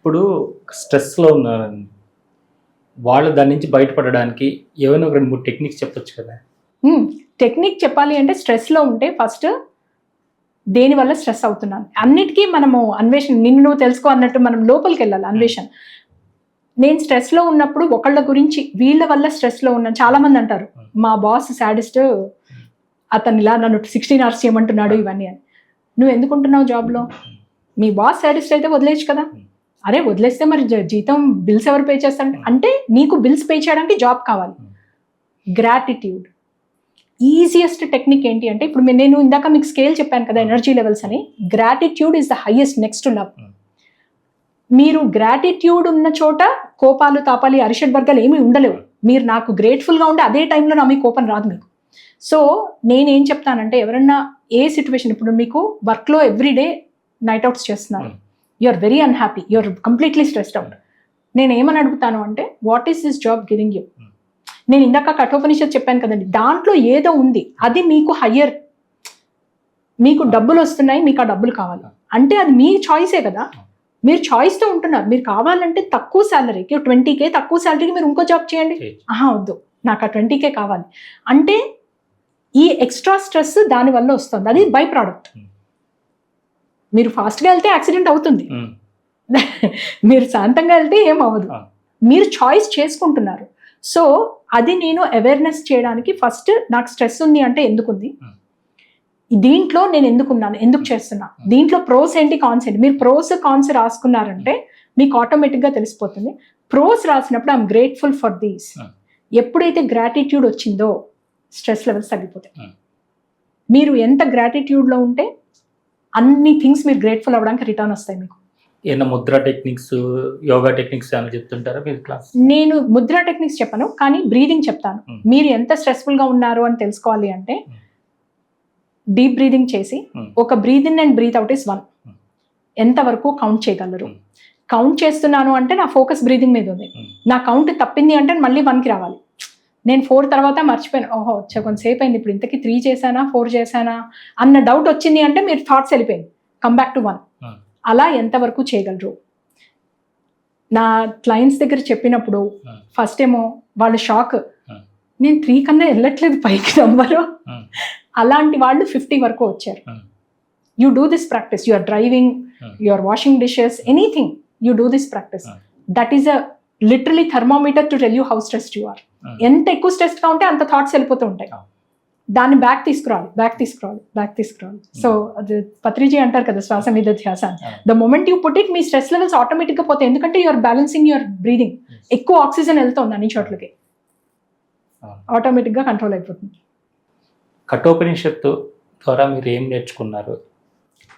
ఇప్పుడు స్ట్రెస్లో ఉన్నారని వాళ్ళు దాని నుంచి బయటపడడానికి ఏమైనా ఒక 2-3 టెక్నిక్స్ చెప్పొచ్చు కదా? టెక్నిక్ చెప్పాలి అంటే స్ట్రెస్లో ఉంటే ఫస్ట్ దేనివల్ల స్ట్రెస్ అవుతున్నాను అన్నిటికీ మనము అన్వేషణ, నిన్ను నువ్వు తెలుసుకో అన్నట్టు మనం లోపలికి వెళ్ళాలి అన్వేషణ. నేను స్ట్రెస్లో ఉన్నప్పుడు ఒకళ్ళ గురించి వీళ్ళ వల్ల స్ట్రెస్లో ఉన్నాను. చాలా మంది అంటారు మా బాస్ సాడిస్ట్, అతను ఇలా నన్ను 16 hours చేయమంటున్నాడు ఇవన్నీ అని. నువ్వు ఎందుకుంటున్నావు జాబ్లో? మీ బాస్ సాడిస్ట్ అయితే వదిలేచ్చు కదా. అరే వదిలేస్తే మరి జీతం బిల్స్ ఎవరు పే చేస్తారంటే అంటే నీకు బిల్స్ పే చేయడానికి జాబ్ కావాలి. గ్రాటిట్యూడ్ ఈజియెస్ట్ టెక్నిక్ ఏంటి అంటే, ఇప్పుడు నేను ఇందాక మీకు స్కేల్ చెప్పాను కదా ఎనర్జీ లెవెల్స్ అని. Gratitude is the highest next to love. మీరు గ్రాటిట్యూడ్ ఉన్న చోట కోపాలు తాపాలి అరిషడ్ వర్గాలు ఏమీ ఉండలేవు. మీరు నాకు గ్రేట్ఫుల్గా ఉంటే అదే టైంలో నా మీ కోపం రాదు మీకు. సో నేనేం చెప్తానంటే, ఎవరన్నా ఏ సిచ్యువేషన్, ఇప్పుడు మీకు వర్క్లో ఎవ్రీడే నైట్ అవుట్స్ చేస్తున్నారు, you are very unhappy, you are completely stressed out. నేను ఏమని అడుగుతాను అంటే, what is this job giving you? నేను ఇందాక కఠోపనిషత్ చెప్పాను కదండి, దాంట్లో ఏదో ఉంది, అది మీకు హయ్యర్, మీకు డబ్బులు వస్తున్నాయి, మీకు ఆ డబ్బులు కావాలి అంటే అది మీ చాయిసే కదా. మీరు చాయిస్తో ఉంటున్నారు. మీరు కావాలంటే తక్కువ శాలరీకి 20K తక్కువ శాలరీకి మీరు ఇంకో జాబ్ చేయండి. వద్దు నాకు ఆ 20K కావాలి అంటే ఈ ఎక్స్ట్రా స్ట్రెస్ దానివల్ల వస్తుంది. అది బై ప్రోడక్ట్. మీరు ఫాస్ట్గా వెళ్తే యాక్సిడెంట్ అవుతుంది, మీరు శాంతంగా వెళ్తే ఏం అవ్వదు. మీరు చాయిస్ చేసుకుంటున్నారు. సో అది నేను అవేర్నెస్ చేయడానికి ఫస్ట్ నాకు స్ట్రెస్ ఉంది అంటే ఎందుకుంది, దీంట్లో నేను ఎందుకున్నాను, ఎందుకు చేస్తున్నా, దీంట్లో ప్రోస్ ఏంటి కాన్స్ ఏంటి. మీరు ప్రోస్ కాన్స్ రాసుకున్నారంటే మీకు ఆటోమేటిక్గా తెలిసిపోతుంది. ప్రోస్ రాసినప్పుడు ఐఎమ్ గ్రేట్ఫుల్ ఫర్ దీస్. ఎప్పుడైతే గ్రాటిట్యూడ్ వచ్చిందో స్ట్రెస్ లెవెల్స్ తగ్గిపోతాయి. మీరు ఎంత గ్రాటిట్యూడ్లో ఉంటే అన్ని థింగ్స్ మీరు గ్రేట్ఫుల్ అవ్వడానికి రిటర్న్ వస్తాయి మీకు. ఏమైనా ముద్ర టెక్నిక్స్, యోగా టెక్నిక్స్ అని చెప్తుంటారా మీరు క్లాస్? నేను ముద్ర టెక్నిక్స్ చెప్పను, కానీ బ్రీదింగ్ చెప్తాను. మీరు ఎంత స్ట్రెస్ఫుల్గా ఉన్నారు అని తెలుసుకోవాలి అంటే డీప్ బ్రీదింగ్ చేసి ఒక breath in and breath out is 1 ఎంతవరకు కౌంట్ చేయగలరు. కౌంట్ చేస్తున్నాను అంటే నా ఫోకస్ బ్రీదింగ్ మీద ఉంది. నా కౌంట్ తప్పింది అంటే మళ్ళీ 1కి రావాలి. నేను 4 తర్వాత మర్చిపోయాను, ఓహో కొంతసేపు అయింది, ఇప్పుడు ఇంతకీ 3 చేశానా 4 చేశానా అన్న డౌట్ వచ్చింది అంటే మీరు థాట్స్ వెళ్ళిపోయింది, కమ్ బ్యాక్ టు 1. అలా ఎంతవరకు చేయగలరు. నా క్లయింట్స్ దగ్గర చెప్పినప్పుడు ఫస్ట్ ఏమో వాళ్ళు షాక్, నేను 3 కన్నా వెళ్ళట్లేదు పైకి నంబరు. అలాంటి వాళ్ళు 50 వరకు వచ్చారు. You do this practice, you are driving, you are washing dishes, anything, you do this practice. That is a literally thermometer to tell you how stressed you are. ఎంత ఎక్కువ స్ట్రెస్డ్గా ఉంటే అంత థాట్స్ వెళ్ళిపోతూ ఉంటాయి. దాన్ని బ్యాక్ తీసుకురావాలి. సో అది పత్రిజీ అంటారు కదా, శ్వాస మీద ధ్యాస. The moment you put it, మీ స్ట్రెస్ లెవెల్స్ ఆటోమేటిక్గా పోతాయి. ఎందుకంటే you are balancing your breathing. ఎక్కువ ఆక్సిజన్ వెళ్తుంది అన్ని చోట్లకి, ఆటోమేటిక్గా కంట్రోల్ అయిపోతుంది. కఠోపనిషత్తు ద్వారా మీరు ఏం నేర్చుకున్నారు?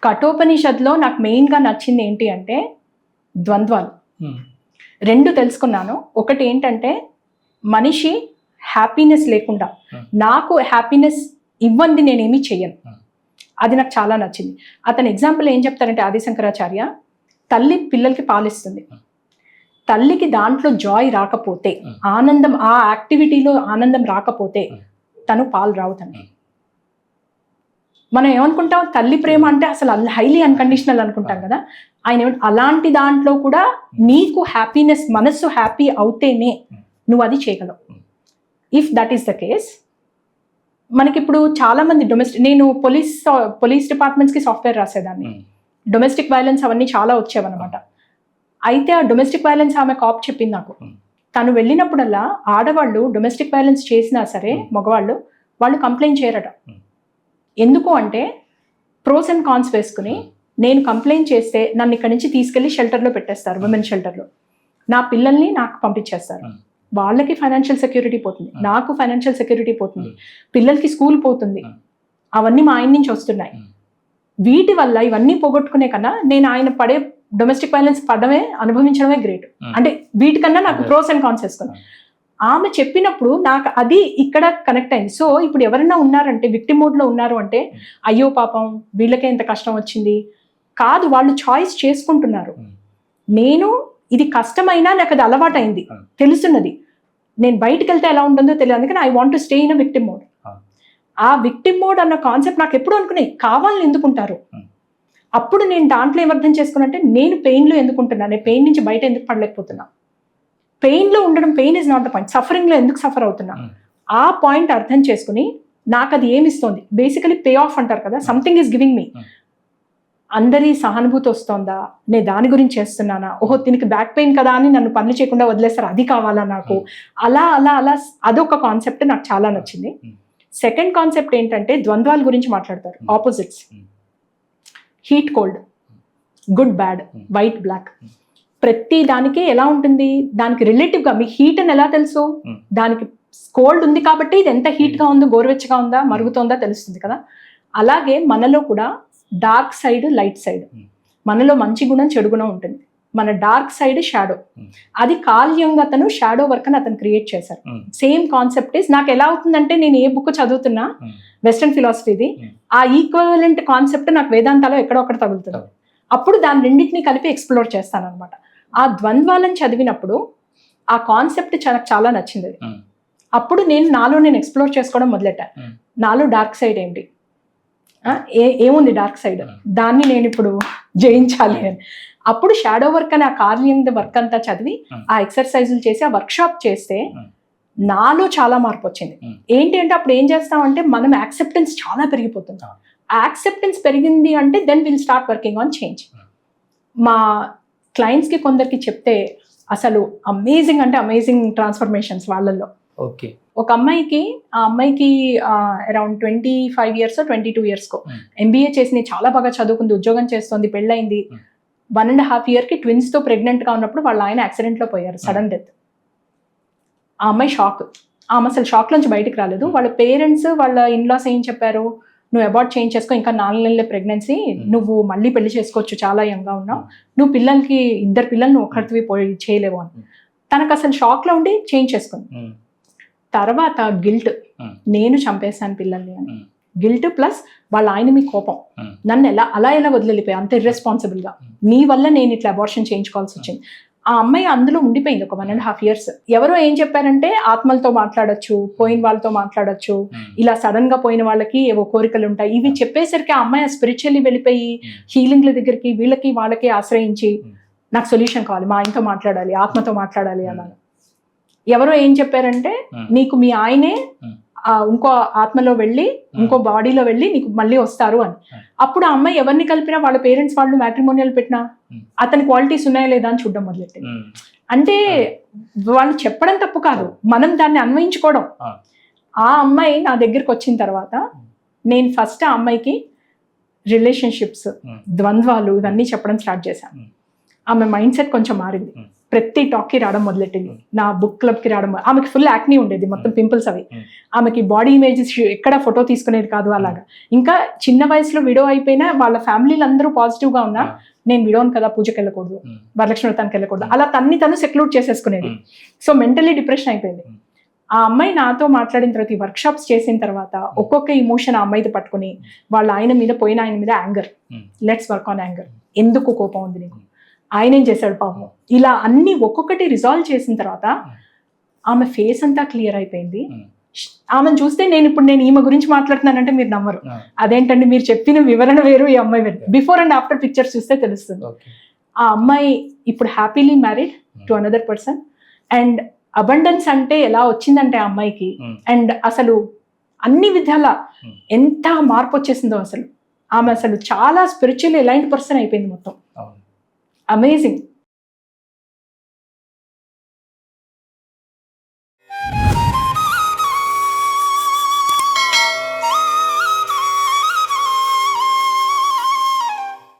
కఠోపనిషత్తులో నాకు మెయిన్గా నచ్చింది ఏంటి అంటే ద్వంద్వాలు 2 తెలుసుకున్నాను. ఒకటి ఏంటంటే మనిషి హ్యాపీనెస్ లేకుండా నాకు హ్యాపీనెస్ ఇవ్వండి నేనేమీ చెయ్యను, అది నాకు చాలా నచ్చింది. అతని ఎగ్జాంపుల్ ఏం చెప్తారంటే ఆదిశంకరాచార్య, తల్లి పిల్లలకి పాలిస్తుంది, తల్లికి దాంట్లో జాయ్ రాకపోతే, ఆనందం, ఆ యాక్టివిటీలో ఆనందం రాకపోతే తను పాలు రావు తనకి. మనం ఏమనుకుంటాం, తల్లి ప్రేమ అంటే అసలు హైలీ అన్కండిషనల్ అనుకుంటాం కదా. ఆయన అలాంటి దాంట్లో కూడా నీకు హ్యాపీనెస్, మనస్సు హ్యాపీ అవుతేనే నువ్వు అది చేయగలవు. If that is the case, మనకిప్పుడు చాలామంది నేను పోలీస్ డిపార్ట్మెంట్స్కి సాఫ్ట్వేర్ రాసేదాన్ని. డొమెస్టిక్ వైలెన్స్ అవన్నీ చాలా వచ్చేవన్నమాట. అయితే ఆ డొమెస్టిక్ వైలెన్స్ ఆమె కాప్ చెప్పింది నాకు. తను వెళ్ళినప్పుడల్లా ఆడవాళ్ళు డొమెస్టిక్ వైలెన్స్ చేసినా సరే మగవాళ్ళు వాళ్ళు కంప్లైంట్ చేయరట. ఎందుకు అంటే ప్రోస్ అండ్ కాన్స్ వేసుకుని, నేను కంప్లైంట్ చేస్తే నన్ను ఇక్కడి నుంచి తీసుకెళ్లి షెల్టర్లో పెట్టేస్తారు, విమెన్ షెల్టర్లో. నా పిల్లల్ని నాకు పంపించేస్తారు. వాళ్ళకి ఫైనాన్షియల్ సెక్యూరిటీ పోతుంది, నాకు ఫైనాన్షియల్ సెక్యూరిటీ పోతుంది, పిల్లలకి స్కూల్ పోతుంది. అవన్నీ మా ఆయన నుంచి వస్తున్నాయి. వీటి వల్ల ఇవన్నీ పోగొట్టుకునే కన్నా నేను ఆయన పడే డొమెస్టిక్ వైలెన్స్ పడమే, అనుభవించడమే గ్రేట్. అంటే వీటికన్నా నాకు ప్రోస్ అండ్ కాన్స్ వేసుకున్నాను. ఆమె చెప్పినప్పుడు నాకు అది ఇక్కడ కనెక్ట్ అయింది. సో ఇప్పుడు ఎవరైనా ఉన్నారంటే విక్టిమ్ మోడ్లో ఉన్నారు అంటే, అయ్యో పాపం వీళ్ళకే ఎంత కష్టం వచ్చింది కాదు, వాళ్ళు చాయిస్ చేసుకుంటున్నారు. నేను ఇది కష్టమైనా నాకు అది అలవాటైంది, తెలుసున్నది, నేను బయటకు వెళ్తే ఎలా ఉంటుందో తెలియదు, అందుకని I want to stay in a victim mode. ఆ విక్టిమ్ మోడ్ అన్న కాన్సెప్ట్ నాకు ఎప్పుడు అనుకునే, కావాలని ఎందుకుంటారు, అప్పుడు నేను దాంట్లో ఏమర్థం చేసుకున్నానంటే నేను పెయిన్లో ఎందుకు ఉంటున్నాను, నేను పెయిన్ నుంచి బయట ఎందుకు పడలేకపోతున్నా, పెయిన్లో ఉండడం, pain is not the point, సఫరింగ్లో ఎందుకు సఫర్ అవుతున్నా, ఆ పాయింట్ అర్థం చేసుకుని నాకు అది ఏమిస్తోంది, బేసికలీ పే ఆఫ్ అంటారు కదా, సంథింగ్ ఈస్ గివింగ్ మీ. అందరి సహానుభూతి వస్తుందా, నేను దాని గురించి చేస్తున్నానా, ఓహో దీనికి బ్యాక్ పెయిన్ కదా అని నన్ను పనులు చేయకుండా వదిలేస్తారు, అది కావాలా నాకు, అలా అలా అలా అదొక కాన్సెప్ట్ నాకు చాలా నచ్చింది. సెకండ్ కాన్సెప్ట్ ఏంటంటే ద్వంద్వాల గురించి మాట్లాడతారు, opposites, heat cold, good bad, white black, ప్రతి దానికి ఎలా ఉంటుంది, దానికి రిలేటివ్గా మీకు హీట్ అని ఎలా తెలుసు, దానికి కోల్డ్ ఉంది కాబట్టి ఇది ఎంత హీట్గా ఉందో, గోరువెచ్చగా ఉందా, మరుగుతోందా తెలుస్తుంది కదా. అలాగే మనలో కూడా డార్క్ సైడ్, లైట్ సైడ్, మనలో మంచి గుణం చెడు గుణం ఉంటుంది. మన డార్క్ సైడ్ షాడో, అది కార్ల్ యంగ్ అతను షాడో వర్క్ అని అతను క్రియేట్ చేశారు. సేమ్ కాన్సెప్ట్ ఇస్ నాకు ఎలా అవుతుందంటే, నేను ఏ బుక్ చదువుతున్నా వెస్టర్న్ ఫిలాసఫీది, ఆ ఈక్వలెంట్ కాన్సెప్ట్ నాకు వేదాంతాలో ఎక్కడో ఒకటి తగులుతుంది. అప్పుడు దాని రెండింటిని కలిపి ఎక్స్ప్లోర్ చేస్తాను అనమాట. ఆ ద్వంద్వాలను చదివినప్పుడు ఆ కాన్సెప్ట్ చాలా నచ్చింది. అప్పుడు నేను ఎక్స్ప్లోర్ చేసుకోవడం మొదలెట్టాను. నాలో డార్క్ సైడ్ ఏంటి, ఏముంది డార్క్ సైడ్, దాన్ని నేను ఇప్పుడు జయించాలి అని. అప్పుడు షాడో వర్క్ అని ఆ కార్ల్ యంగ్ వర్క్ అంతా చదివి ఆ ఎక్సర్సైజులు చేసి ఆ వర్క్ షాప్ చేస్తే నాలో చాలా మార్పు వచ్చింది. ఏంటి అంటే అప్పుడు ఏం చేస్తామంటే మనం యాక్సెప్టెన్స్ చాలా పెరిగిపోతుంది. యాక్సెప్టెన్స్ పెరిగింది అంటే then will start working on change. మా క్లయింట్స్కి కొందరికి చెప్తే అసలు అమేజింగ్ అంటే అమేజింగ్ ట్రాన్స్ఫర్మేషన్స్ వాళ్ళల్లో. ఓకే. ఒక అమ్మాయికి, ఆ అమ్మాయికి అరౌండ్ 25 years 22 years MBA చేసి చాలా బాగా చదువుకుంది, ఉద్యోగం చేస్తుంది, పెళ్ళైంది. 1.5 year ట్విన్స్తో ప్రెగ్నెంట్గా ఉన్నప్పుడు వాళ్ళ ఆయన యాక్సిడెంట్లో పోయారు, సడన్ డెత్. ఆ అమ్మాయి షాక్, ఆమె అసలు షాక్ నుంచి బయటకు రాలేదు. వాళ్ళ పేరెంట్స్, వాళ్ళ ఇన్లాస్ ఏం చెప్పారు, నువ్వు అబార్ట్ చేయించేసుకో, ఇంకా 4 నెలల ప్రెగ్నెన్సీ, నువ్వు మళ్ళీ పెళ్లి చేసుకోవచ్చు, చాలా యంగ్గా ఉన్నావు, నువ్వు పిల్లలకి 2 పిల్లలు నువ్వు ఒకరివి పోయి చేయలేవు అని. తనకు అసలు షాక్లో ఉండి చేయించేసుకుంది. తర్వాత గిల్ట్, నేను చంపేశాను పిల్లల్ని అని గిల్ట్, ప్లస్ వాళ్ళ ఆయన మీ కోపం, నన్ను ఎలా వదిలిపోయా అంత ఇర్రెస్పాన్సిబుల్గా, నీ వల్ల నేను ఇట్లా అబార్షన్ చేయించుకోవాల్సి వచ్చింది. ఆ అమ్మాయి అందులో ఉండిపోయింది ఒక 1.5 years. ఎవరో ఏం చెప్పారంటే ఆత్మలతో మాట్లాడొచ్చు, పోయిన వాళ్ళతో మాట్లాడొచ్చు, ఇలా సడన్ గా పోయిన వాళ్ళకి ఏవో కోరికలు ఉంటాయి, ఇవి చెప్పేసరికి ఆ అమ్మాయి స్పిరిచువల్లీ వెళ్ళిపోయి హీలింగ్ల దగ్గరికి వీళ్ళకి వాళ్ళకి ఆశ్రయించి నాకు సొల్యూషన్ కావాలి, మా ఆయనతో మాట్లాడాలి, ఆత్మతో మాట్లాడాలి అన్నాను. ఎవరో ఏం చెప్పారంటే నీకు మీ ఆయనే ఇంకో ఆత్మలో వెళ్ళి ఇంకో బాడీలో వెళ్ళి నీకు మళ్ళీ వస్తారు అని. అప్పుడు ఆ అమ్మాయి ఎవరిని కలిపినా, వాళ్ళ పేరెంట్స్ వాళ్ళు మ్యాట్రిమోనియల్ పెట్టినా అతని క్వాలిటీస్ ఉన్నాయా లేదా అని చూడడం మొదలెట్టింది. అంటే వాళ్ళు చెప్పడం తప్పు కాదు, మనం దాన్ని అన్వయించుకోవడం. ఆ అమ్మాయి నా దగ్గరికి వచ్చిన తర్వాత నేను ఫస్ట్ ఆ అమ్మాయికి రిలేషన్షిప్స్, ద్వంద్వాలు ఇవన్నీ చెప్పడం స్టార్ట్ చేశాను. ఆమె మైండ్ సెట్ కొంచెం మారింది, ప్రతి టాక్కి రావడం మొదలెట్టింది, నా బుక్ క్లబ్కి రావడం. ఆమెకి ఫుల్ యాక్నీ ఉండేది, మొత్తం పింపుల్స్ అవి, ఆమెకి బాడీ ఇమేజెస్ ఎక్కడ ఫోటో తీసుకునేది కాదు అలాగా. ఇంకా చిన్న వయసులో విడో అయిపోయినా వాళ్ళ ఫ్యామిలీలు అందరూ పాజిటివ్గా ఉన్నా నేను విడోను కదా, పూజకి వెళ్ళకూడదు, వరలక్ష్మి వ్రతానికి వెళ్ళకూడదు, అలా తను సెక్లూడ్ చేసేసుకునేది. సో మెంటలీ డిప్రెషన్ అయిపోయింది. ఆ అమ్మాయి నాతో మాట్లాడిన తర్వాత, ఈ వర్క్ షాప్స్ చేసిన తర్వాత ఒక్కొక్క ఇమోషన్ ఆ అమ్మాయితో పట్టుకుని వాళ్ళ ఆయన మీద, పోయిన ఆయన మీద anger, let's work on anger, ఎందుకు కోపం ఉంది నీకు, ఆయన ఏం చేశాడు పాపం, ఇలా అన్ని ఒక్కొక్కటి రిజాల్వ్ చేసిన తర్వాత ఆమె ఫేస్ అంతా క్లియర్ అయిపోయింది. ఆమెను చూస్తే నేను ఈమె గురించి మాట్లాడుతున్నానంటే మీరు నమ్మరు, అదేంటండి మీరు చెప్పిన వివరణ వేరు, ఈ అమ్మాయి వేరు. బిఫోర్ అండ్ ఆఫ్టర్ పిక్చర్స్ చూస్తే తెలుస్తుంది. ఆ అమ్మాయి ఇప్పుడు happily married to another person. And abundance అంటే ఎలా వచ్చిందంటే ఆ అమ్మాయికి, అండ్ అసలు అన్ని విధాల ఎంత మార్పు వచ్చేసిందో, అసలు ఆమె అసలు చాలా స్పిరిచువల్ ఎలైన్డ్ పర్సన్ అయిపోయింది మొత్తం. అమేజింగ్.